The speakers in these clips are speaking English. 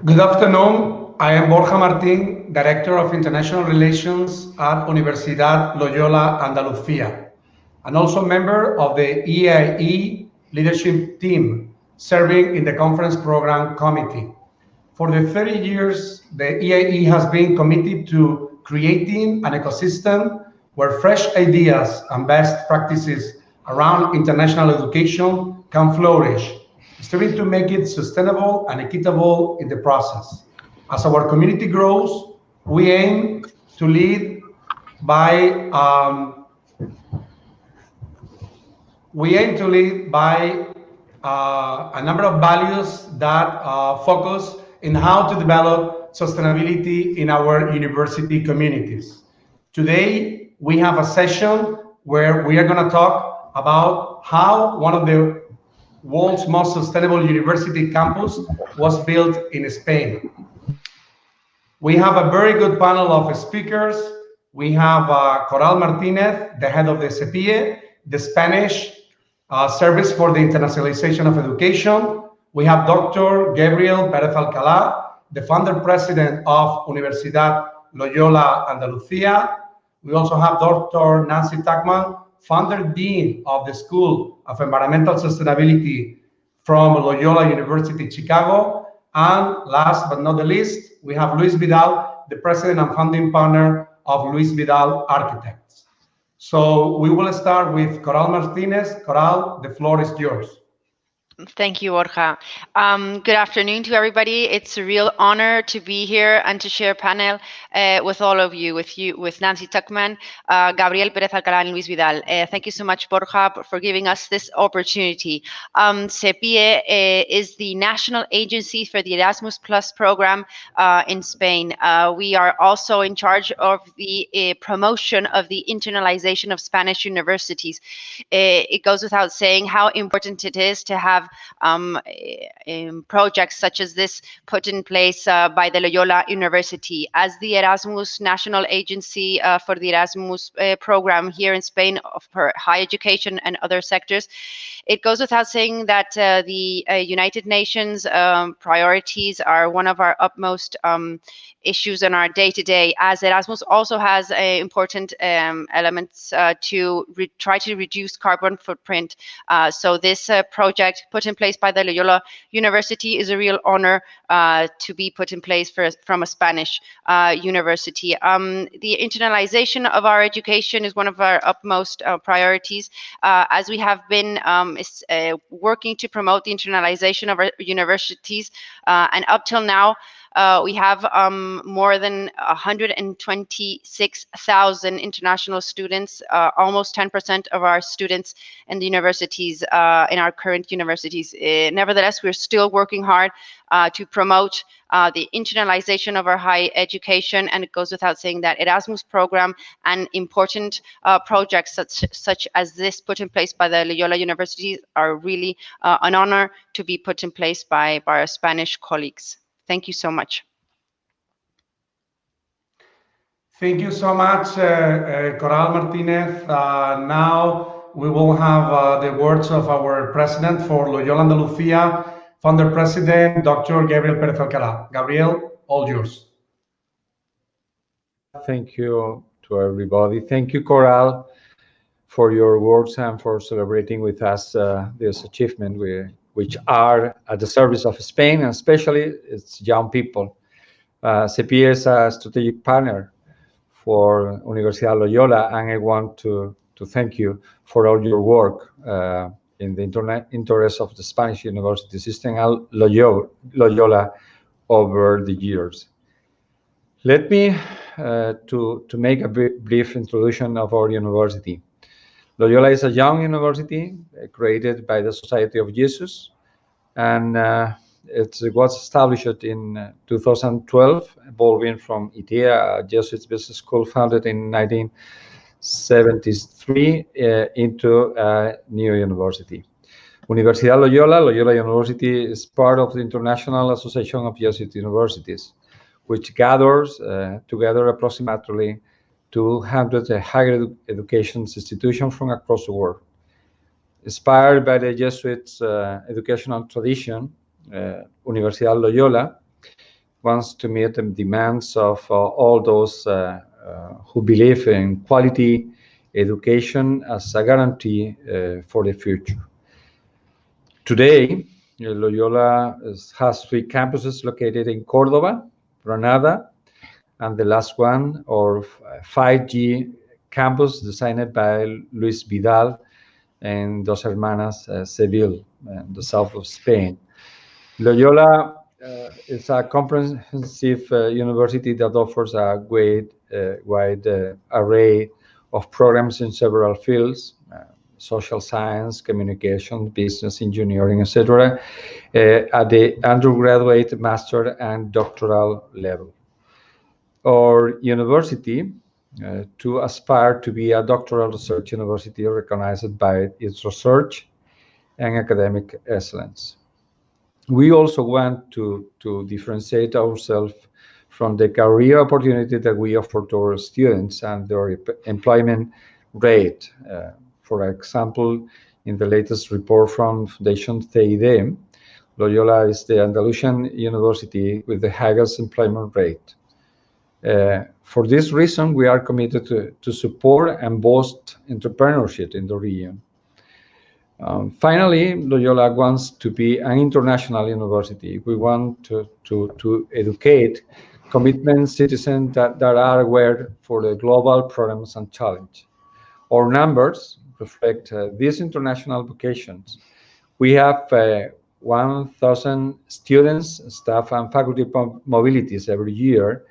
Good afternoon. I am Borja Martín, Director of International Relations at Universidad Loyola Andalucía, and also member of the EIE leadership team, serving in the conference program committee. For the 30 years, the EIE has been committed to creating an ecosystem where fresh ideas and best practices around international education can flourish, striving to make it sustainable and equitable in the process. As our community grows, we aim to lead by a number of values that focus in how to develop sustainability in our university communities. Today, we have a session where we are going to talk about how one of the world's most sustainable university campus was built in Spain. We have a very good panel of speakers. We have Coral Martinez, the head of the CEPIE, the Spanish Service for the Internationalization of Education. We have Dr. Gabriel Pérez Alcalá, the founder president of Universidad Loyola Andalucía. We also have Dr. Nancy Tuckman, founder dean of the School of Environmental Sustainability from Loyola University, Chicago. And last but not the least, we have Luis Vidal, the president and founding partner of Luis Vidal Architects. So we will start with Coral Martinez. Coral, the floor is yours. Thank you, Borja. Good afternoon to everybody. It's a real honor to be here and to share a panel with all of you, with Nancy Tuckman, Gabriel Pérez Alcalá, and Luis Vidal. Thank you so much, Borja, for giving us this opportunity. CEPIE is the national agency for the Erasmus Plus program in Spain. We are also in charge of the promotion of the internalization of Spanish universities. It goes without saying how important it is to have projects such as this put in place by the Loyola University. As the Erasmus National Agency for the Erasmus program here in Spain for higher education and other sectors, it goes without saying that the United Nations priorities are one of our utmost issues in our day-to-day, as Erasmus also has important elements to try to reduce carbon footprint. So this project put in place by the Loyola University is a real honor to be put in place from a Spanish university. The internalization of our education is one of our utmost priorities, as we have been working to promote the internalization of our universities, and up till now, we have more than 126,000 international students, almost 10% of our students in the universities, in our current universities. Nevertheless, we're still working hard to promote the internalization of our higher education, and it goes without saying that Erasmus program and important projects such as this put in place by the Loyola University are really an honor to be put in place by our Spanish colleagues. Thank you so much. Thank you so much, Coral Martinez. Now we will have the words of our president for Loyola Andalucía, founder president, Dr. Gabriel Pérez Alcalá. Gabriel, all yours. Thank you to everybody. Thank you, Coral, for your words and for celebrating with us this achievement, which are at the service of Spain, and especially its young people. CEPIE is a strategic partner for Universidad Loyola, and I want to thank you for all your work in the interest of the Spanish university system and Loyola over the years. Let me to make a brief introduction of our university. Loyola is a young university created by the Society of Jesus, and it was established in 2012, evolving from ITEA, a Jesuit business school founded in 1973, into a new university. Universidad Loyola University is part of the International Association of Jesuit Universities, which gathers together approximately 200 higher education institutions from across the world. Inspired by the Jesuits' educational tradition, Universidad Loyola wants to meet the demands of all those who believe in quality education as a guarantee for the future. Today, Loyola has 3 campuses located in Córdoba, Granada, and the last one, or 5G campus, designed by Luis Vidal and Dos Hermanas, Seville, in the south of Spain. Loyola is a comprehensive university that offers a wide array of programs in several fields, social science, communication, business, engineering, etc., at the undergraduate, master, and doctoral level. Our university to aspire to be a doctoral research university recognized by its research and academic excellence. We also want to differentiate ourselves from the career opportunity that we offer to our students and their employment rate. For example, in the latest report from Fundación CID, Loyola is the Andalusian university with the highest employment rate. For this reason, we are committed to support and boost entrepreneurship in the region. Finally, Loyola wants to be an international university. We want to educate commitment citizens that are aware for the global problems and challenges. Our numbers reflect these international vocations. We have 1,000 students, staff, and faculty mobilities every year,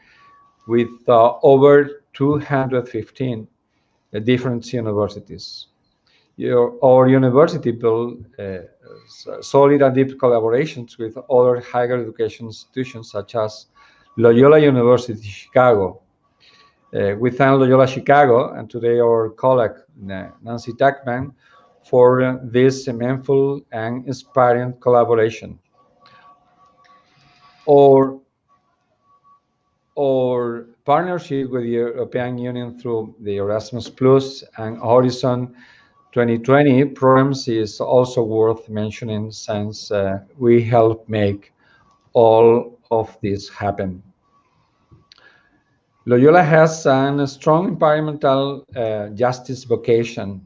with over 215 different universities. Our university built solid and deep collaborations with other higher education institutions such as Loyola University Chicago. We thank Loyola Chicago and today our colleague Nancy Tuckman for this meaningful and inspiring collaboration. Our partnership with the European Union through the Erasmus Plus and Horizon 2020 programs is also worth mentioning since we help make all of this happen. Loyola has a strong environmental justice vocation.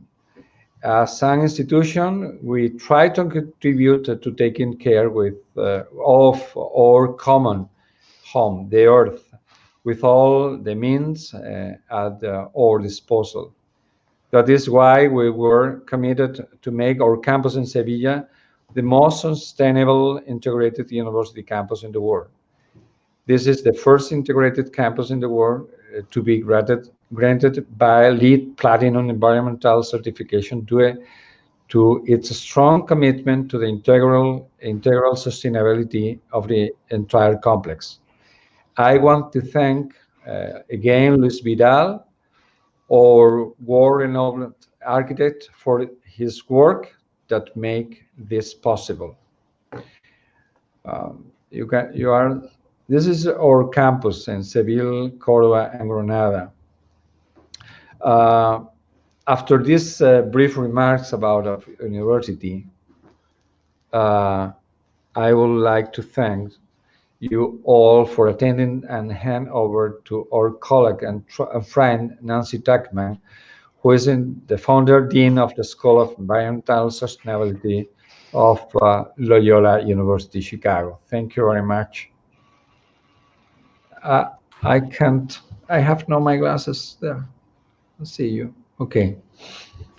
As an institution, we try to contribute to taking care of our common home, the earth, with all the means at our disposal. That is why we were committed to make our campus in Sevilla the most sustainable integrated university campus in the world. This is the first integrated campus in the world to be granted by LEED Platinum environmental certification due to its strong commitment to the integral sustainability of the entire complex. I want to thank again Luis Vidal, our world-renowned architect, for his work that make this possible. This is our campus in Seville, Córdoba, and Granada. After these brief remarks about our university, I would like to thank you all for attending and hand over to our colleague and friend, Nancy Tuckman, who is the founder dean of the School of Environmental Sustainability of Loyola University Chicago. Thank you very much. I have no my glasses there. I'll see you. Okay.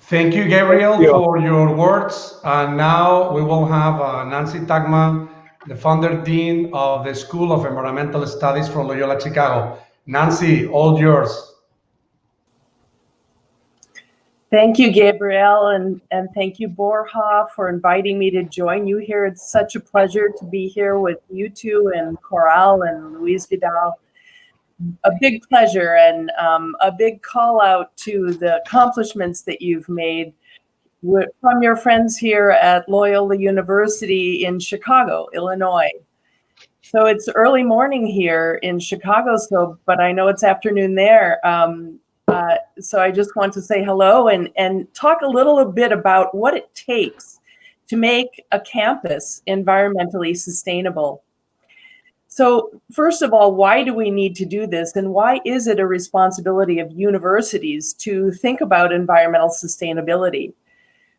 Thank you, Gabriel, for your words. And now we will have Nancy Tuckman, the founder dean of the School of Environmental Studies from Loyola Chicago. Nancy, all yours. Thank you, Gabriel, and thank you, Borja, for inviting me to join you here. It's such a pleasure to be here with you two and Coral and Luis Vidal. A big pleasure and a big call out to the accomplishments that you've made from your friends here at Loyola University in Chicago, Illinois. So it's early morning here in Chicago, but I know it's afternoon there. So I just want to say hello and talk a little bit about what it takes to make a campus environmentally sustainable. So first of all, why do we need to do this? And why is it a responsibility of universities to think about environmental sustainability?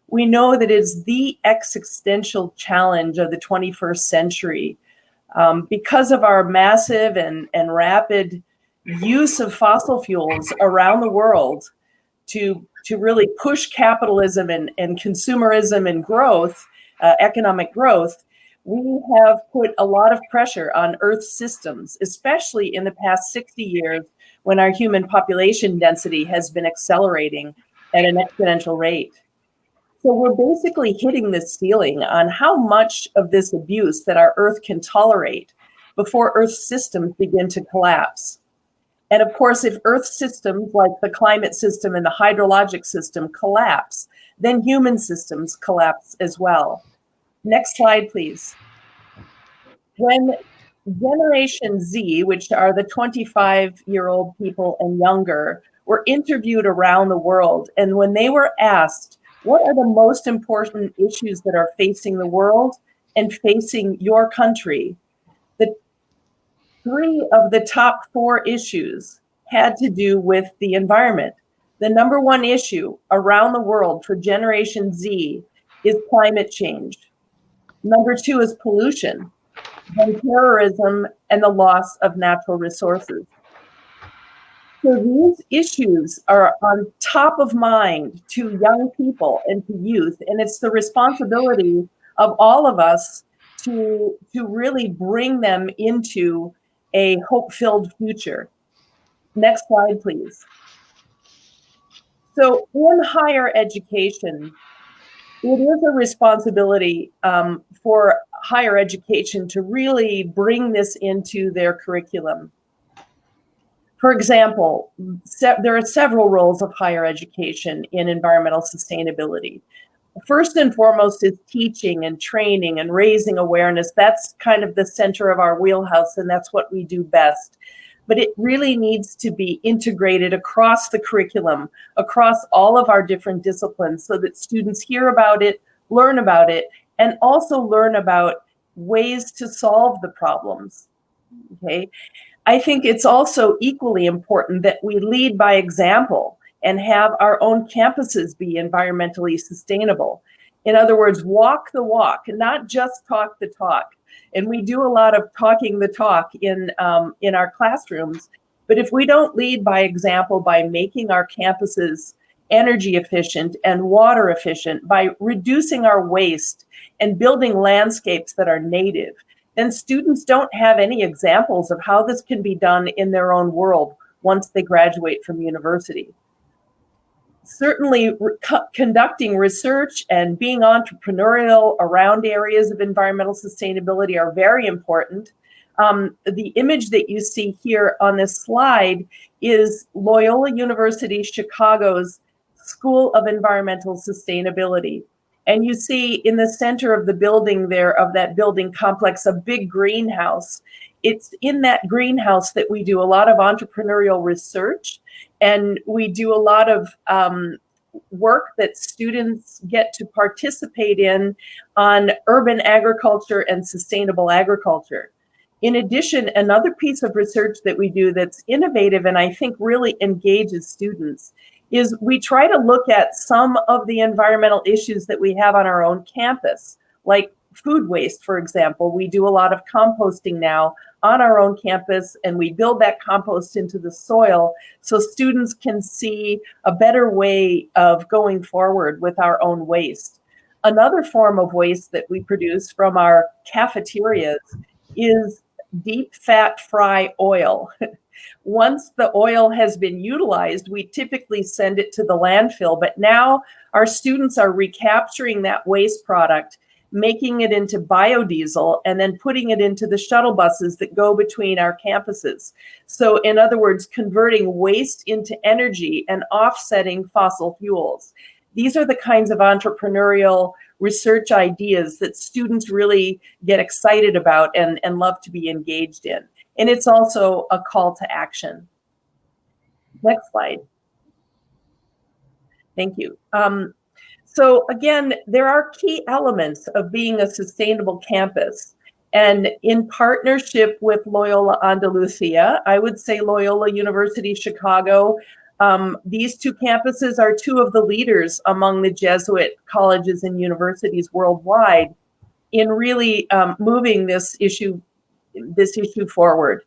We know that it's the existential challenge of the 21st century. Because of our massive and rapid use of fossil fuels around the world to really push capitalism and consumerism and growth, economic growth, we have put a lot of pressure on Earth's systems, especially in the past 60 years when our human population density has been accelerating at an exponential rate. So we're basically hitting the ceiling on how much of this abuse that our Earth can tolerate before Earth's systems begin to collapse. And of course, if Earth systems like the climate system and the hydrologic system collapse, then human systems collapse as well. Next slide, please. When Generation Z, which are the 25-year-old people and younger, were interviewed around the world, and when they were asked, what are the most important issues that are facing the world and facing your country? The 3 of the top 4 issues had to do with the environment. The number 1 issue around the world for Generation Z is climate change. Number 2 is pollution, then terrorism, and the loss of natural resources. So these issues are on top of mind to young people and to youth, and it's the responsibility of all of us to really bring them into a hope-filled future. Next slide, please. So in higher education, it is a responsibility for higher education to really bring this into their curriculum. For example, there are several roles of higher education in environmental sustainability. First and foremost is teaching and training and raising awareness. That's kind of the center of our wheelhouse, and that's what we do best. But it really needs to be integrated across the curriculum, across all of our different disciplines, so that students hear about it, learn about it, and also learn about ways to solve the problems. Okay. I think it's also equally important that we lead by example and have our own campuses be environmentally sustainable. In other words, walk the walk, not just talk the talk. And we do a lot of talking the talk in our classrooms. But if we don't lead by example by making our campuses energy efficient and water efficient, by reducing our waste and building landscapes that are native, then students don't have any examples of how this can be done in their own world once they graduate from university. Certainly, conducting research and being entrepreneurial around areas of environmental sustainability are very important. The image that you see here on this slide is Loyola University Chicago's School of Environmental Sustainability. And you see in the center of the building there, of that building complex, a big greenhouse. It's in that greenhouse that we do a lot of entrepreneurial research, and we do a lot of work that students get to participate in on urban agriculture and sustainable agriculture. In addition, another piece of research that we do that's innovative and I think really engages students is we try to look at some of the environmental issues that we have on our own campus, like food waste, for example. We do a lot of composting now on our own campus, and we build that compost into the soil so students can see a better way of going forward with our own waste. Another form of waste that we produce from our cafeterias is deep fat fry oil. Once the oil has been utilized, we typically send it to the landfill, but now our students are recapturing that waste product, making it into biodiesel, and then putting it into the shuttle buses that go between our campuses. So in other words, converting waste into energy and offsetting fossil fuels. These are the kinds of entrepreneurial research ideas that students really get excited about and love to be engaged in. And it's also a call to action. Next slide. Thank you. So again, there are key elements of being a sustainable campus. And in partnership with Loyola Andalusia, I would say Loyola University Chicago, these two campuses are two of the leaders among the Jesuit colleges and universities worldwide in really moving this issue forward.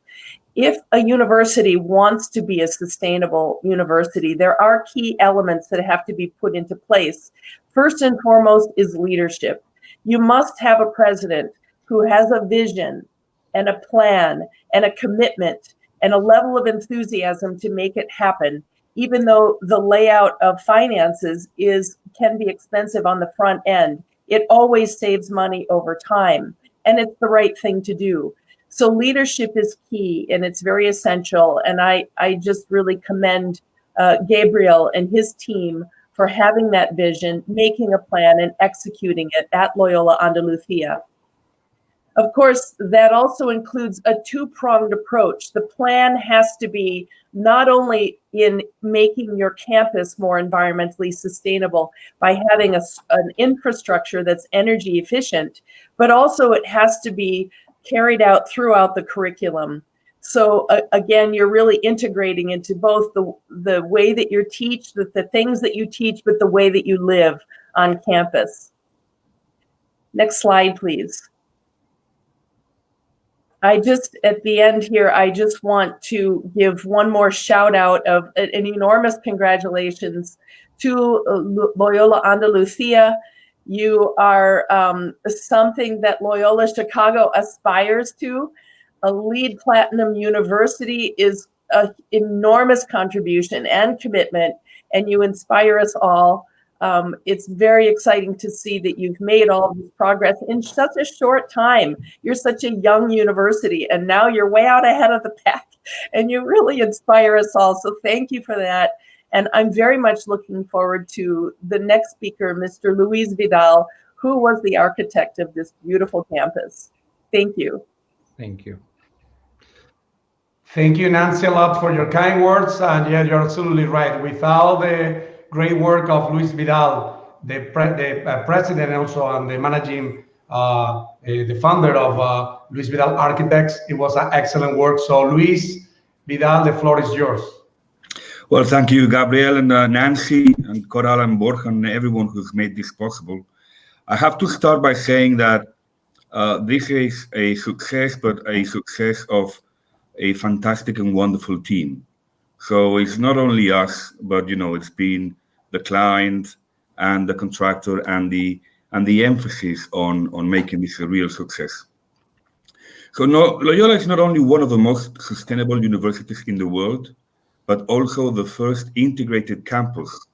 If a university wants to be a sustainable university, there are key elements that have to be put into place. First and foremost is leadership. You must have a president who has a vision and a plan and a commitment and a level of enthusiasm to make it happen, even though the layout of finances can be expensive on the front end. It always saves money over time, and it's the right thing to do. So leadership is key, and it's very essential. And I just really commend Gabriel and his team for having that vision, making a plan, and executing it at Loyola Andalusia. Of course, that also includes a two-pronged approach. The plan has to be not only in making your campus more environmentally sustainable by having an infrastructure that's energy efficient, but also it has to be carried out throughout the curriculum. So again, you're really integrating into both the way that you teach, the things that you teach, but the way that you live on campus. Next slide, please. At the end here, I just want to give one more shout out of an enormous congratulations to Loyola Andalusia. You are something that Loyola Chicago aspires to. A LEED Platinum University is an enormous contribution and commitment, and you inspire us all. It's very exciting to see that you've made all of this progress in such a short time. You're such a young university, and now you're way out ahead of the pack, and you really inspire us all. So thank you for that. And I'm very much looking forward to the next speaker, Mr. Luis Vidal, who was the architect of this beautiful campus. Thank you. Thank you. Thank you, Nancy, a lot for your kind words. And yeah, you're absolutely right. Without the great work of Luis Vidal, the president also and the managing, the founder of Luis Vidal Architects, it was an excellent work. So Luis Vidal, the floor is yours. Well, thank you, Gabriel and Nancy and Coral and Borja and everyone who's made this possible. I have to start by saying that this is a success, but a success of a fantastic and wonderful team. So it's not only us, but it's been the client and the contractor and the emphasis on making this a real success. So Loyola is not only one of the most sustainable universities in the world, but also the first integrated campus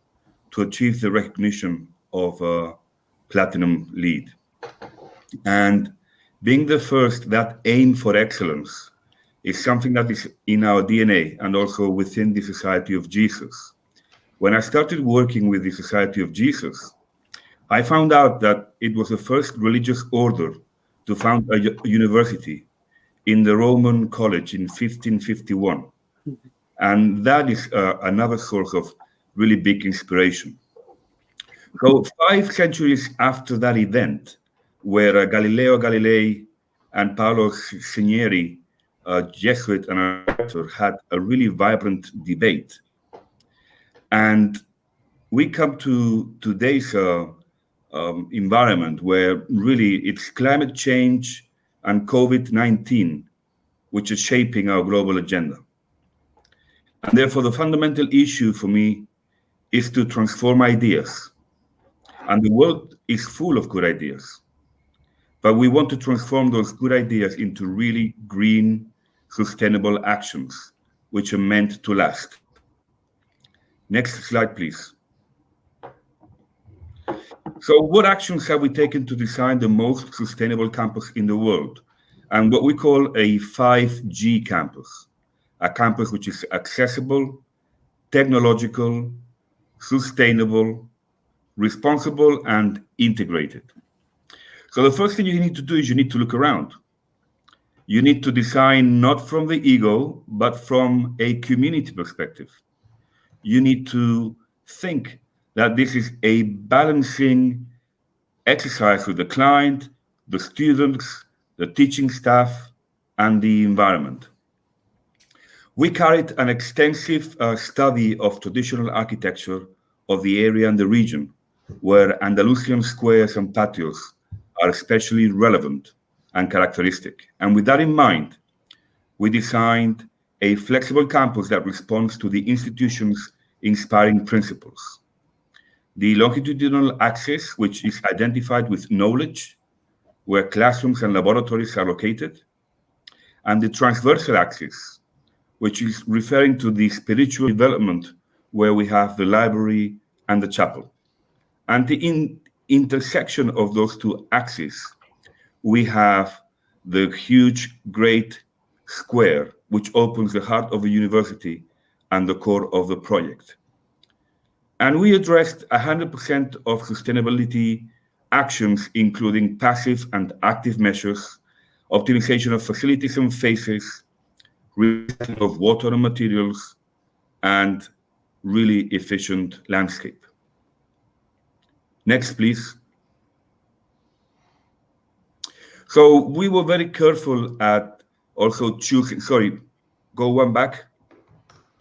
to achieve the recognition of Platinum LEED. And being the first that aim for excellence is something that is in our DNA and also within the Society of Jesus. When I started working with the Society of Jesus, I found out that it was the first religious order to found a university in the Roman College in 1551. And that is another source of really big inspiration. So 5 centuries after that event, where Galileo Galilei and Paolo Segneri, a Jesuit and a doctor, had a really vibrant debate. And we come to today's environment where really it's climate change and COVID-19, which is shaping our global agenda. And therefore, the fundamental issue for me is to transform ideas. And the world is full of good ideas. But we want to transform those good ideas into really green, sustainable actions, which are meant to last. Next slide, please. So what actions have we taken to design the most sustainable campus in the world? And what we call a 5G campus, a campus which is accessible, technological, sustainable, responsible, and integrated. So the first thing you need to do is you need to look around. You need to design not from the ego, but from a community perspective. You need to think that this is a balancing exercise with the client, the students, the teaching staff, and the environment. We carried an extensive study of traditional architecture of the area and the region, where Andalusian squares and patios are especially relevant and characteristic. And with that in mind, we designed a flexible campus that responds to the institution's inspiring principles. The longitudinal axis, which is identified with knowledge, where classrooms and laboratories are located, and the transversal axis, which is referring to the spiritual development, where we have the library and the chapel. And the intersection of those two axes, we have the huge, great square, which opens the heart of the university and the core of the project. And we addressed 100% of sustainability actions, including passive and active measures, optimization of facilities and faces, recycling of water and materials, and really efficient landscape. Next, please. So we were very careful at also choosing, sorry, go one back,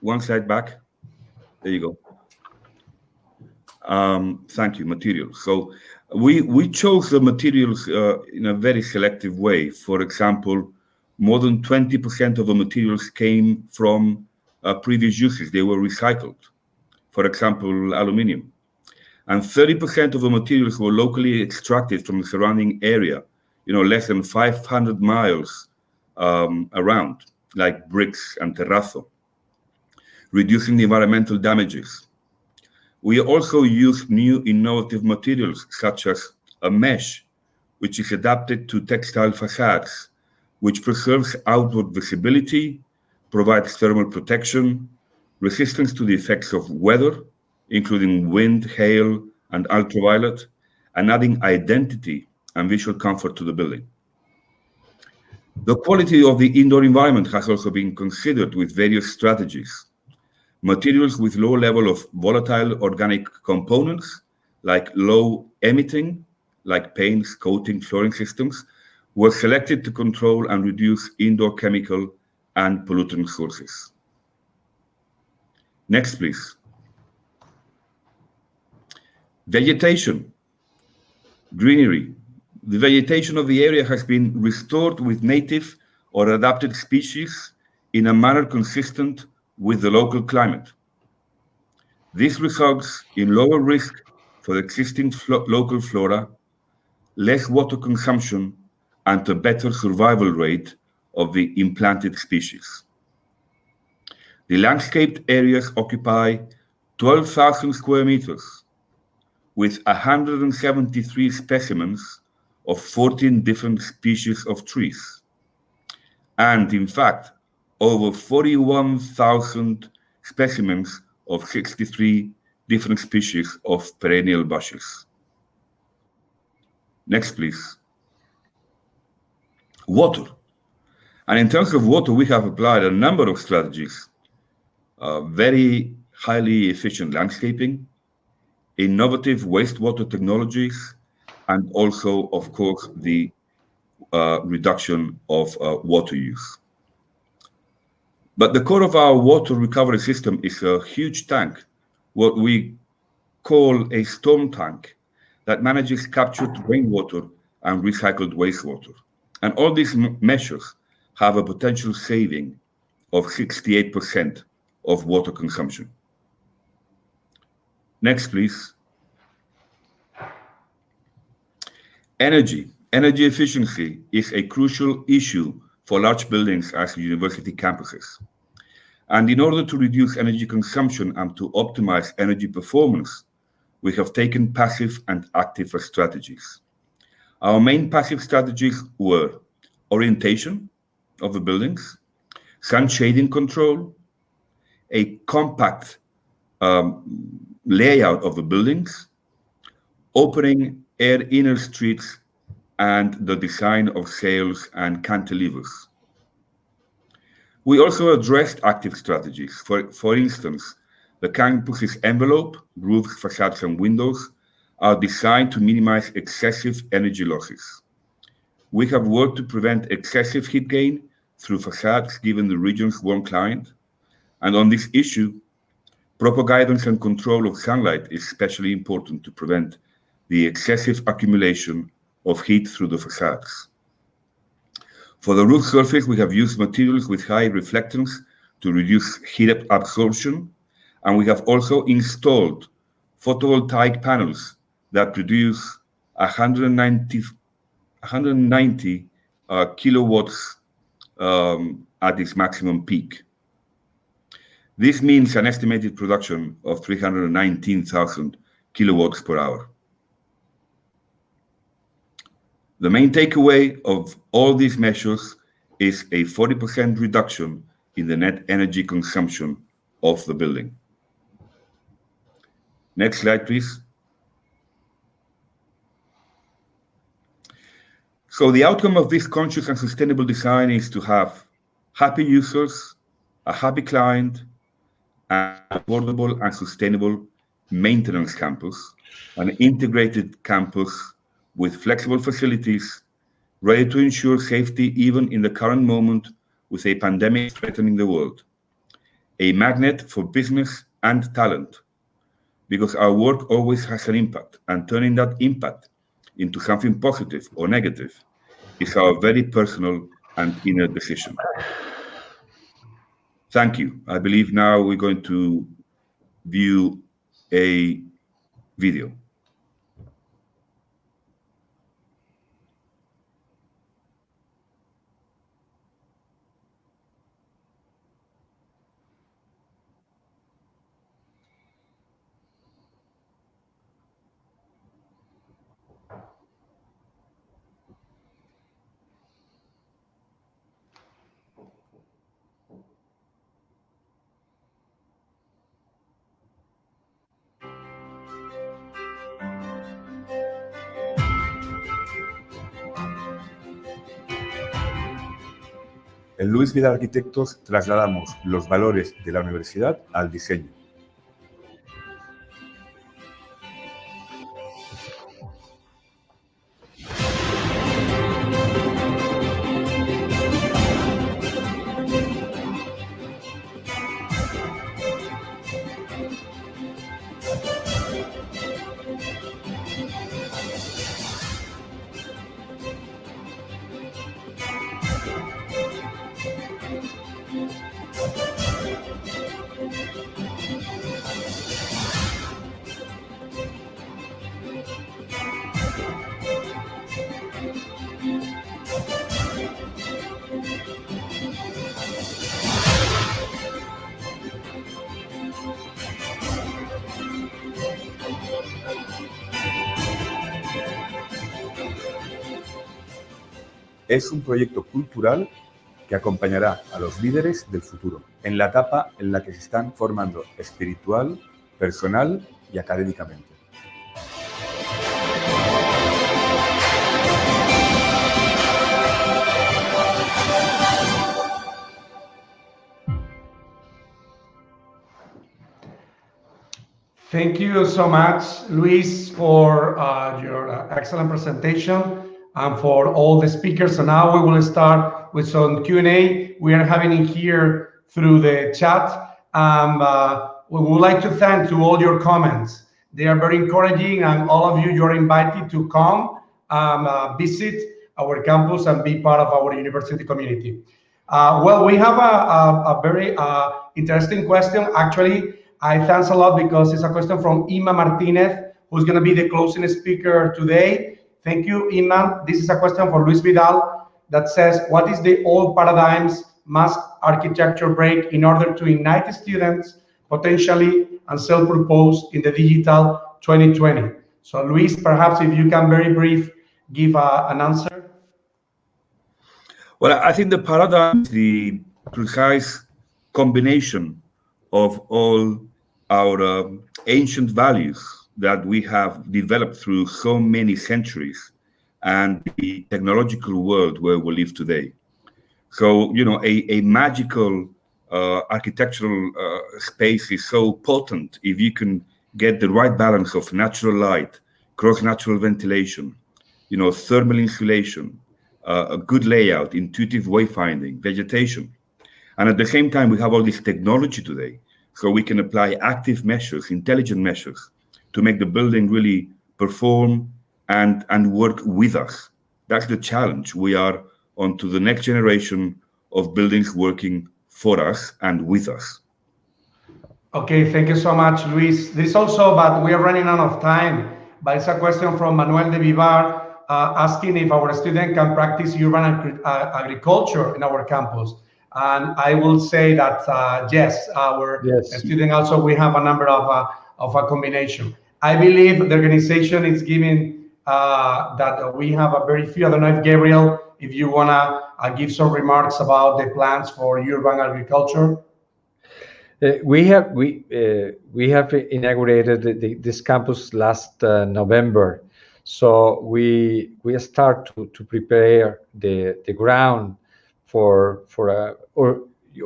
one slide back. There you go. Thank you, materials. So we chose the materials in a very selective way. For example, more than 20% of the materials came from previous uses. They were recycled. For example, aluminium. And 30% of the materials were locally extracted from the surrounding area, less than 500 miles around, like bricks and terrazzo, reducing the environmental damages. We also used new innovative materials such as a mesh, which is adapted to textile facades, which preserves outward visibility, provides thermal protection, resistance to the effects of weather, including wind, hail, and ultraviolet, and adding identity and visual comfort to the building. The quality of the indoor environment has also been considered with various strategies. Materials with low level of volatile organic components, like low emitting, like paints, coating, flooring systems, were selected to control and reduce indoor chemical and pollutant sources. Next, please. Vegetation, greenery. The vegetation of the area has been restored with native or adapted species in a manner consistent with the local climate. This results in lower risk for existing local flora, less water consumption, and a better survival rate of the implanted species. The landscaped areas occupy 12,000 square meters with 173 specimens of 14 different species of trees. And in fact, over 41,000 specimens of 63 different species of perennial bushes. Next, please. Water. And in terms of water, we have applied a number of strategies. Very highly efficient landscaping, innovative wastewater technologies, and also, of course, the reduction of water use. But the core of our water recovery system is a huge tank, what we call a storm tank, that manages captured rainwater and recycled wastewater. And all these measures have a potential saving of 68% of water consumption. Next, please. Energy. Energy efficiency is a crucial issue for large buildings as university campuses. And in order to reduce energy consumption and to optimize energy performance, we have taken passive and active strategies. Our main passive strategies were orientation of the buildings, sun shading control, a compact layout of the buildings, opening air inner streets, and the design of sails and cantilevers. We also addressed active strategies. For instance, the campus's envelope, roofs, facades, and windows are designed to minimize excessive energy losses. we have worked to prevent excessive heat gain through facades given the region's warm climate. And on this issue, proper guidance and control of sunlight is especially important to prevent the excessive accumulation of heat through the facades. For the roof surface, we have used materials with high reflectance to reduce heat absorption, and we have also installed photovoltaic panels that produce 190 kilowatts at its maximum peak. This means an estimated production of 319,000 kilowatts per hour. The main takeaway of all these measures is a 40% reduction in the net energy consumption of the building. Next slide, please. So the outcome of this conscious and sustainable design is to have happy users, a happy client, an affordable and sustainable maintenance campus, an integrated campus with flexible facilities, ready to ensure safety even in the current moment with a pandemic threatening the world. A magnet for business and talent, because our work always has an impact, and turning that impact into something positive or negative is our very personal and inner decision. Thank you. I believe now we're going to view a video. En Luis Vidal Arquitectos trasladamos los valores de la universidad al diseño. Es un proyecto cultural que acompañará a los líderes del futuro en la etapa en la que se están formando espiritual, personal y académicamente. Thank you so much, Luis, for your excellent presentation and for all the speakers. So now we will start with some Q&A. We are having it here through the chat. We would like to thank to all your comments. They are very encouraging, and all of you, you're invited to come visit our campus and be part of our university community. Well, we have a very interesting question. Actually, I thanks a lot because it's a question from Ima Martinez, who's going to be the closing speaker today. Thank you, Ima. This is a question for Luis Vidal that says, what is the old paradigms must architecture break in order to ignite students potentially and self-propose in the digital 2020? So Luis, perhaps if you can very brief give an answer. Well, I think the paradigm is the precise combination of all our ancient values that we have developed through so many centuries and the technological world where we live today. So, you know, a magical architectural space is so potent if you can get the right balance of natural light, cross-natural ventilation, you know, thermal insulation, a good layout, intuitive wayfinding, vegetation. And at the same time, we have all this technology today, so we can apply active measures, intelligent measures, to make the building really perform and work with us. That's the challenge. We are on to the next generation of buildings working for us and with us. Okay, thank you so much, Luis. There's also, but we are running out of time, but it's a question from Manuel de Vivar asking if our student can practice urban agriculture in our campus. And I will say that yes, our student also, we have a number of a combination. I believe the organization is giving that we have a very few. I don't know if Gabriel, if you wanna give some remarks about the plans for urban agriculture. We have inaugurated this campus last November, so we start to prepare the ground for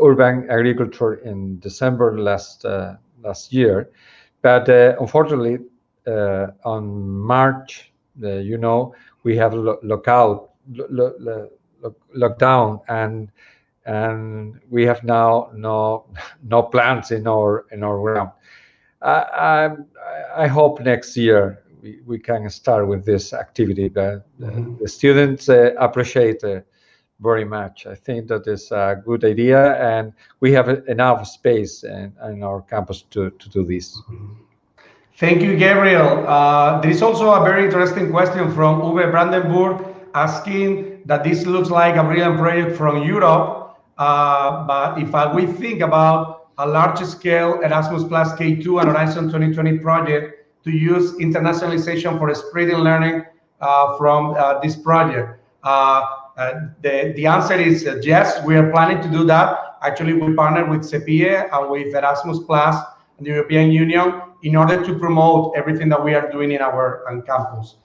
urban agriculture in December last year, but unfortunately on March, we have lockdown, and we have now no plants in our ground. I hope next year we can start with this activity, but the students appreciate very much. I think that is a good idea, and we have enough space in our campus to do this. Thank you, Gabriel. There is also a very interesting question from Uwe Brandenburg asking that this looks like a brilliant project from Europe. But if we think about a large-scale Erasmus Plus K2 and Horizon 2020 project to use internationalization for spreading learning from this project, the answer is yes, we are planning to do that. Actually, we partnered with CEPIE and with Erasmus Plus and the European Union in order to promote everything that we are doing in our campus.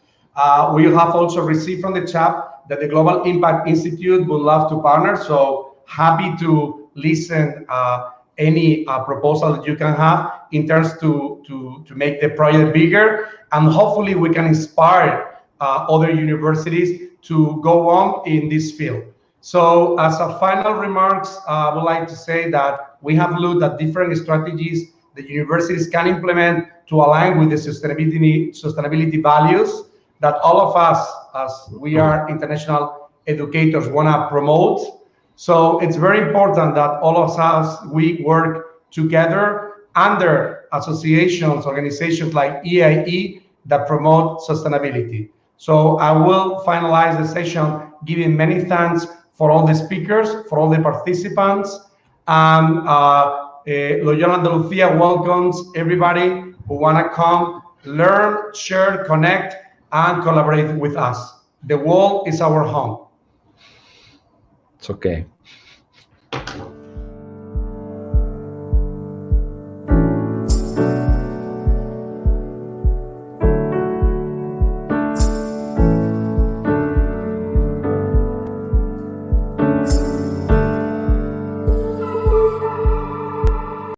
We have also received from the chat that the Global Impact Institute would love to partner, so happy to listen any proposal that you can have in terms to make the project bigger, and hopefully we can inspire other universities to go on in this field. So as a final remarks, I would like to say that we have looked at different strategies that universities can implement to align with the sustainability values that all of us, as we are international educators, want to promote. So it's very important that all of us, we work together under associations, organizations like EIE that promote sustainability. So I will finalize the session giving many thanks for all the speakers, for all the participants, and Loyola Andalucía welcomes everybody who want to come, learn, share, connect, and collaborate with us. The world is our home. It's okay.